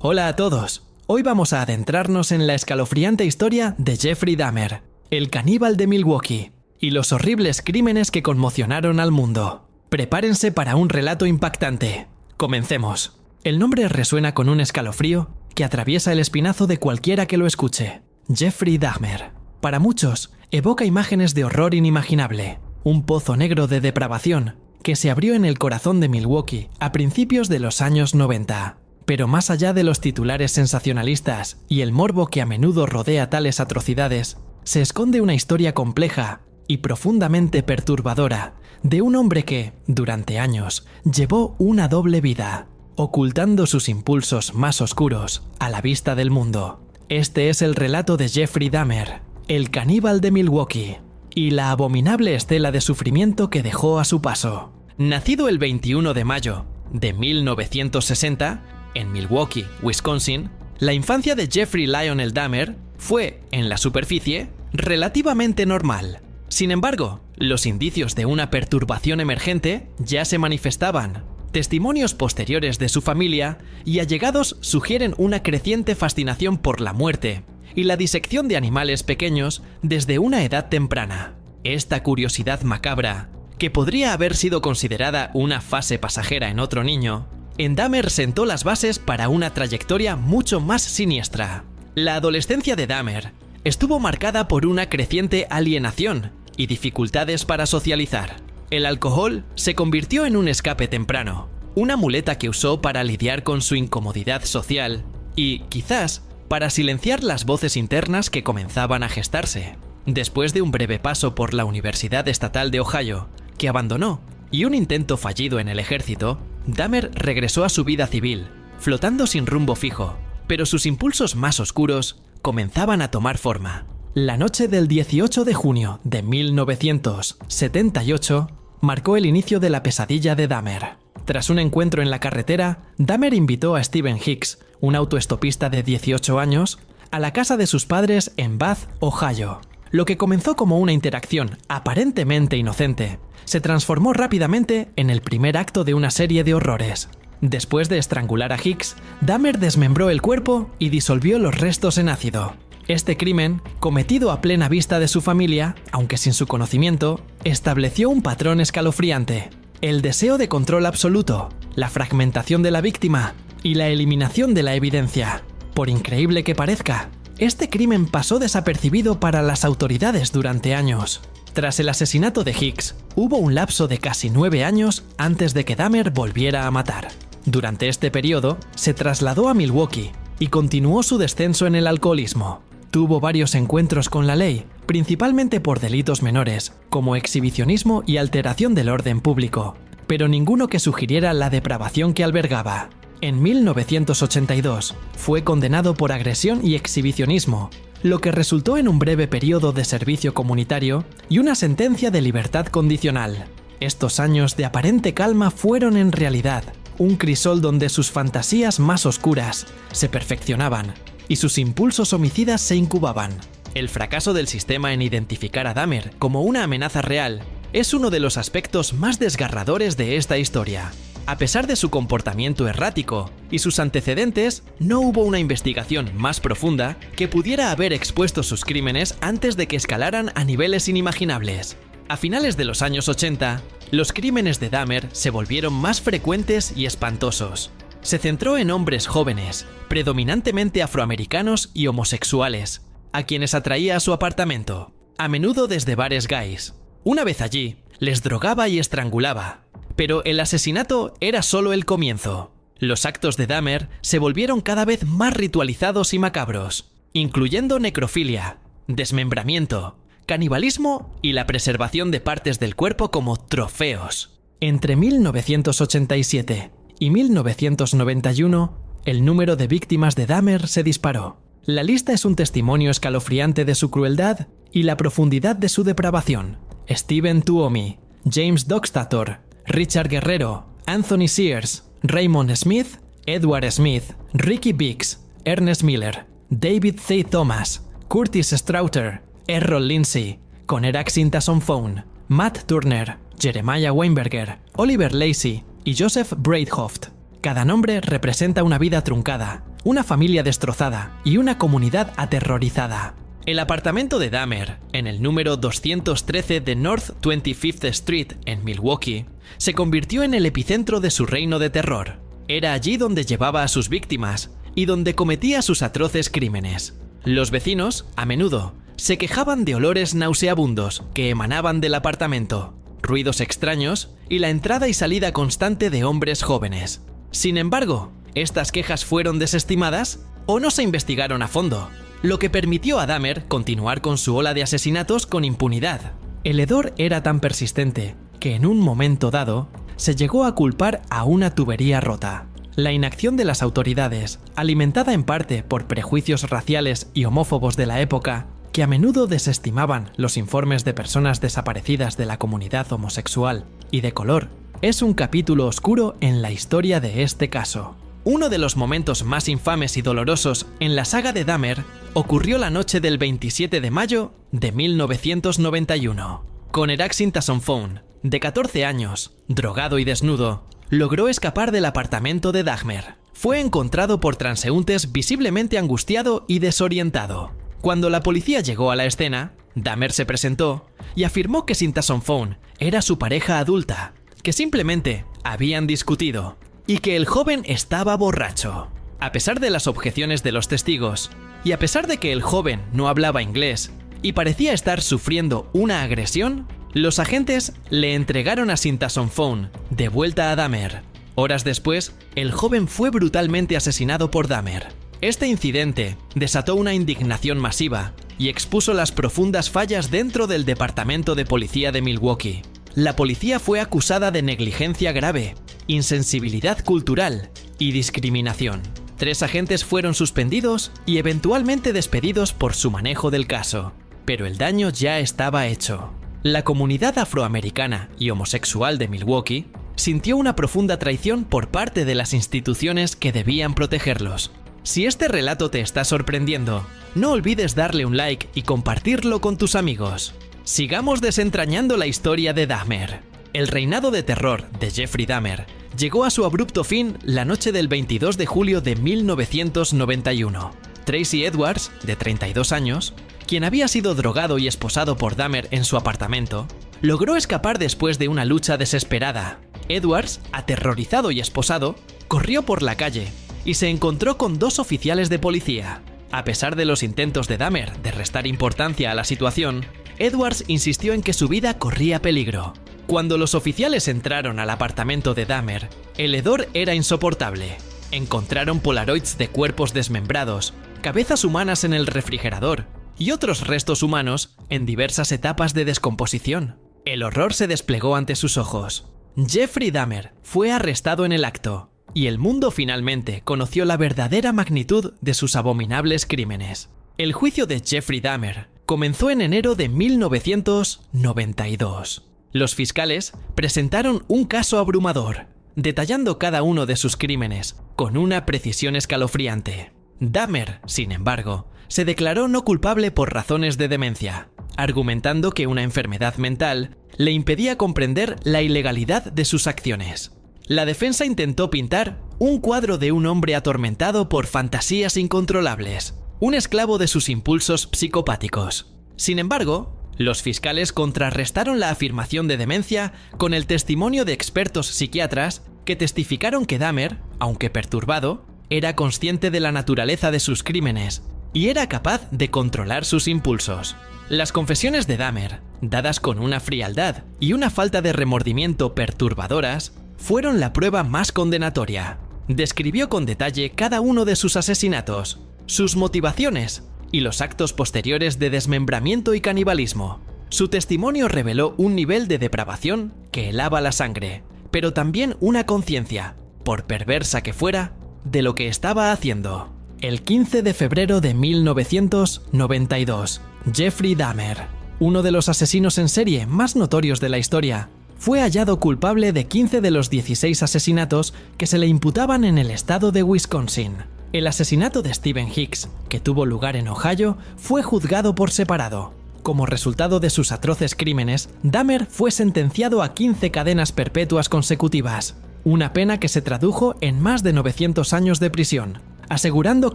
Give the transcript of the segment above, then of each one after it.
Hola a todos. Hoy vamos a adentrarnos en la escalofriante historia de Jeffrey Dahmer, el caníbal de Milwaukee, y los horribles crímenes que conmocionaron al mundo. Prepárense para un relato impactante. Comencemos. El nombre resuena con un escalofrío que atraviesa el espinazo de cualquiera que lo escuche. Jeffrey Dahmer. Para muchos, evoca imágenes de horror inimaginable. Un pozo negro de depravación que se abrió en el corazón de Milwaukee a principios de los años 90. Pero más allá de los titulares sensacionalistas y el morbo que a menudo rodea tales atrocidades, se esconde una historia compleja y profundamente perturbadora de un hombre que, durante años, llevó una doble vida, ocultando sus impulsos más oscuros a la vista del mundo. Este es el relato de Jeffrey Dahmer, el caníbal de Milwaukee, y la abominable estela de sufrimiento que dejó a su paso. Nacido el 21 de mayo de 1960, en Milwaukee, Wisconsin, la infancia de Jeffrey Lionel Dahmer fue, en la superficie, relativamente normal. Sin embargo, los indicios de una perturbación emergente ya se manifestaban. Testimonios posteriores de su familia y allegados sugieren una creciente fascinación por la muerte y la disección de animales pequeños desde una edad temprana. Esta curiosidad macabra, que podría haber sido considerada una fase pasajera en otro niño, en Dahmer sentó las bases para una trayectoria mucho más siniestra. La adolescencia de Dahmer estuvo marcada por una creciente alienación y dificultades para socializar. El alcohol se convirtió en un escape temprano, una muleta que usó para lidiar con su incomodidad social y, quizás, para silenciar las voces internas que comenzaban a gestarse. Después de un breve paso por la Universidad Estatal de Ohio, que abandonó, y un intento fallido en el ejército, Dahmer regresó a su vida civil, flotando sin rumbo fijo, pero sus impulsos más oscuros comenzaban a tomar forma. La noche del 18 de junio de 1978 marcó el inicio de la pesadilla de Dahmer. Tras un encuentro en la carretera, Dahmer invitó a Stephen Hicks, un autoestopista de 18 años, a la casa de sus padres en Bath, Ohio. Lo que comenzó como una interacción aparentemente inocente, se transformó rápidamente en el primer acto de una serie de horrores. Después de estrangular a Hicks, Dahmer desmembró el cuerpo y disolvió los restos en ácido. Este crimen, cometido a plena vista de su familia, aunque sin su conocimiento, estableció un patrón escalofriante: el deseo de control absoluto, la fragmentación de la víctima y la eliminación de la evidencia. Por increíble que parezca, este crimen pasó desapercibido para las autoridades durante años. Tras el asesinato de Hicks, hubo un lapso de casi 9 años antes de que Dahmer volviera a matar. Durante este periodo, se trasladó a Milwaukee y continuó su descenso en el alcoholismo. Tuvo varios encuentros con la ley, principalmente por delitos menores, como exhibicionismo y alteración del orden público, pero ninguno que sugiriera la depravación que albergaba. En 1982, fue condenado por agresión y exhibicionismo, lo que resultó en un breve periodo de servicio comunitario y una sentencia de libertad condicional. Estos años de aparente calma fueron en realidad un crisol donde sus fantasías más oscuras se perfeccionaban y sus impulsos homicidas se incubaban. El fracaso del sistema en identificar a Dahmer como una amenaza real es uno de los aspectos más desgarradores de esta historia. A pesar de su comportamiento errático y sus antecedentes, no hubo una investigación más profunda que pudiera haber expuesto sus crímenes antes de que escalaran a niveles inimaginables. A finales de los años 80, los crímenes de Dahmer se volvieron más frecuentes y espantosos. Se centró en hombres jóvenes, predominantemente afroamericanos y homosexuales, a quienes atraía a su apartamento, a menudo desde bares gays. Una vez allí, les drogaba y estrangulaba. Pero el asesinato era solo el comienzo. Los actos de Dahmer se volvieron cada vez más ritualizados y macabros, incluyendo necrofilia, desmembramiento, canibalismo y la preservación de partes del cuerpo como trofeos. Entre 1987 y 1991, el número de víctimas de Dahmer se disparó. La lista es un testimonio escalofriante de su crueldad y la profundidad de su depravación. Stephen Tuomi, James Doxtator, Richard Guerrero, Anthony Sears, Raymond Smith, Edward Smith, Ricky Biggs, Ernest Miller, David C. Thomas, Curtis Strauter, Errol Lindsay, Conner Axington Phone, Matt Turner, Jeremiah Weinberger, Oliver Lacey y Joseph Breithoft. Cada nombre representa una vida truncada, una familia destrozada y una comunidad aterrorizada. El apartamento de Dahmer, en el número 213 de North 25th Street en Milwaukee, se convirtió en el epicentro de su reino de terror. Era allí donde llevaba a sus víctimas y donde cometía sus atroces crímenes. Los vecinos, a menudo, se quejaban de olores nauseabundos que emanaban del apartamento, ruidos extraños y la entrada y salida constante de hombres jóvenes. Sin embargo, estas quejas fueron desestimadas o no se investigaron a fondo, lo que permitió a Dahmer continuar con su ola de asesinatos con impunidad. El hedor era tan persistente que en un momento dado se llegó a culpar a una tubería rota. La inacción de las autoridades, alimentada en parte por prejuicios raciales y homófobos de la época, que a menudo desestimaban los informes de personas desaparecidas de la comunidad homosexual y de color, es un capítulo oscuro en la historia de este caso. Uno de los momentos más infames y dolorosos en la saga de Dahmer ocurrió la noche del 27 de mayo de 1991. Conner Sintason-Found, de 14 años, drogado y desnudo, logró escapar del apartamento de Dahmer. Fue encontrado por transeúntes visiblemente angustiado y desorientado. Cuando la policía llegó a la escena, Dahmer se presentó y afirmó que Sintason-Found era su pareja adulta, que simplemente habían discutido y que el joven estaba borracho. A pesar de las objeciones de los testigos, y a pesar de que el joven no hablaba inglés y parecía estar sufriendo una agresión, los agentes le entregaron a Sintason-Found de vuelta a Dahmer. Horas después, el joven fue brutalmente asesinado por Dahmer. Este incidente desató una indignación masiva y expuso las profundas fallas dentro del Departamento de Policía de Milwaukee. La policía fue acusada de negligencia grave, insensibilidad cultural y discriminación. 3 agentes fueron suspendidos y eventualmente despedidos por su manejo del caso, pero el daño ya estaba hecho. La comunidad afroamericana y homosexual de Milwaukee sintió una profunda traición por parte de las instituciones que debían protegerlos. Si este relato te está sorprendiendo, no olvides darle un like y compartirlo con tus amigos. Sigamos desentrañando la historia de Dahmer. El reinado de terror de Jeffrey Dahmer llegó a su abrupto fin la noche del 22 de julio de 1991. Tracy Edwards, de 32 años, quien había sido drogado y esposado por Dahmer en su apartamento, logró escapar después de una lucha desesperada. Edwards, aterrorizado y esposado, corrió por la calle y se encontró con 2 oficiales de policía. A pesar de los intentos de Dahmer de restar importancia a la situación, Edwards insistió en que su vida corría peligro. Cuando los oficiales entraron al apartamento de Dahmer, el hedor era insoportable. Encontraron polaroids de cuerpos desmembrados, cabezas humanas en el refrigerador y otros restos humanos en diversas etapas de descomposición. El horror se desplegó ante sus ojos. Jeffrey Dahmer fue arrestado en el acto, y el mundo finalmente conoció la verdadera magnitud de sus abominables crímenes. El juicio de Jeffrey Dahmer comenzó en enero de 1992. Los fiscales presentaron un caso abrumador, detallando cada uno de sus crímenes con una precisión escalofriante. Dahmer, sin embargo, se declaró no culpable por razones de demencia, argumentando que una enfermedad mental le impedía comprender la ilegalidad de sus acciones. La defensa intentó pintar un cuadro de un hombre atormentado por fantasías incontrolables, un esclavo de sus impulsos psicopáticos. Sin embargo, los fiscales contrarrestaron la afirmación de demencia con el testimonio de expertos psiquiatras que testificaron que Dahmer, aunque perturbado, era consciente de la naturaleza de sus crímenes y era capaz de controlar sus impulsos. Las confesiones de Dahmer, dadas con una frialdad y una falta de remordimiento perturbadoras, fueron la prueba más condenatoria. Describió con detalle cada uno de sus asesinatos, sus motivaciones y los actos posteriores de desmembramiento y canibalismo. Su testimonio reveló un nivel de depravación que helaba la sangre, pero también una conciencia, por perversa que fuera, de lo que estaba haciendo. El 15 de febrero de 1992, Jeffrey Dahmer, uno de los asesinos en serie más notorios de la historia, fue hallado culpable de 15 de los 16 asesinatos que se le imputaban en el estado de Wisconsin. El asesinato de Stephen Hicks, que tuvo lugar en Ohio, fue juzgado por separado. Como resultado de sus atroces crímenes, Dahmer fue sentenciado a 15 cadenas perpetuas consecutivas. una pena que se tradujo en más de 900 años de prisión, asegurando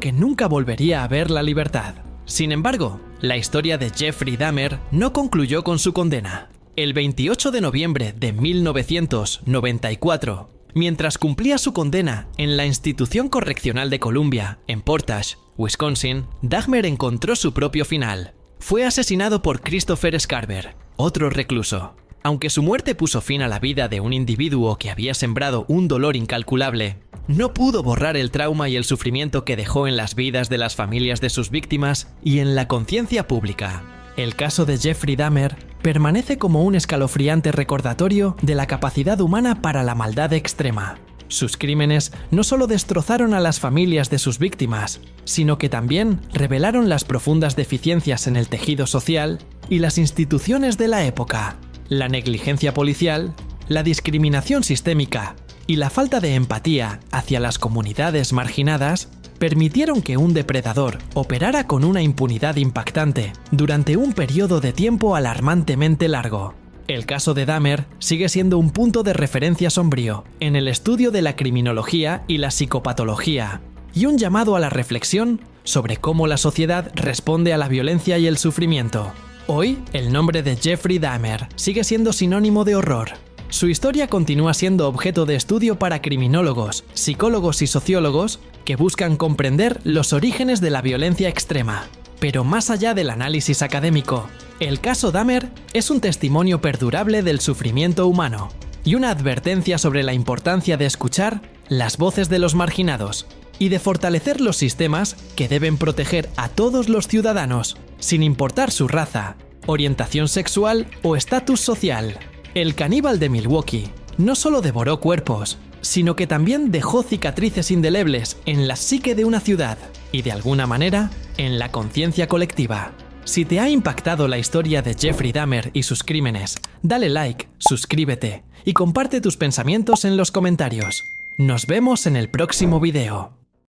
que nunca volvería a ver la libertad. Sin embargo, la historia de Jeffrey Dahmer no concluyó con su condena. El 28 de noviembre de 1994, mientras cumplía su condena en la Institución Correccional de Columbia, en Portage, Wisconsin, Dahmer encontró su propio final. Fue asesinado por Christopher Scarver, otro recluso. Aunque su muerte puso fin a la vida de un individuo que había sembrado un dolor incalculable, no pudo borrar el trauma y el sufrimiento que dejó en las vidas de las familias de sus víctimas y en la conciencia pública. El caso de Jeffrey Dahmer permanece como un escalofriante recordatorio de la capacidad humana para la maldad extrema. Sus crímenes no solo destrozaron a las familias de sus víctimas, sino que también revelaron las profundas deficiencias en el tejido social y las instituciones de la época. La negligencia policial, la discriminación sistémica y la falta de empatía hacia las comunidades marginadas permitieron que un depredador operara con una impunidad impactante durante un periodo de tiempo alarmantemente largo. El caso de Dahmer sigue siendo un punto de referencia sombrío en el estudio de la criminología y la psicopatología, y un llamado a la reflexión sobre cómo la sociedad responde a la violencia y el sufrimiento. Hoy, el nombre de Jeffrey Dahmer sigue siendo sinónimo de horror. Su historia continúa siendo objeto de estudio para criminólogos, psicólogos y sociólogos que buscan comprender los orígenes de la violencia extrema. Pero más allá del análisis académico, el caso Dahmer es un testimonio perdurable del sufrimiento humano y una advertencia sobre la importancia de escuchar las voces de los marginados y de fortalecer los sistemas que deben proteger a todos los ciudadanos, sin importar su raza, orientación sexual o estatus social. El caníbal de Milwaukee no solo devoró cuerpos, sino que también dejó cicatrices indelebles en la psique de una ciudad y, de alguna manera, en la conciencia colectiva. Si te ha impactado la historia de Jeffrey Dahmer y sus crímenes, dale like, suscríbete y comparte tus pensamientos en los comentarios. Nos vemos en el próximo video.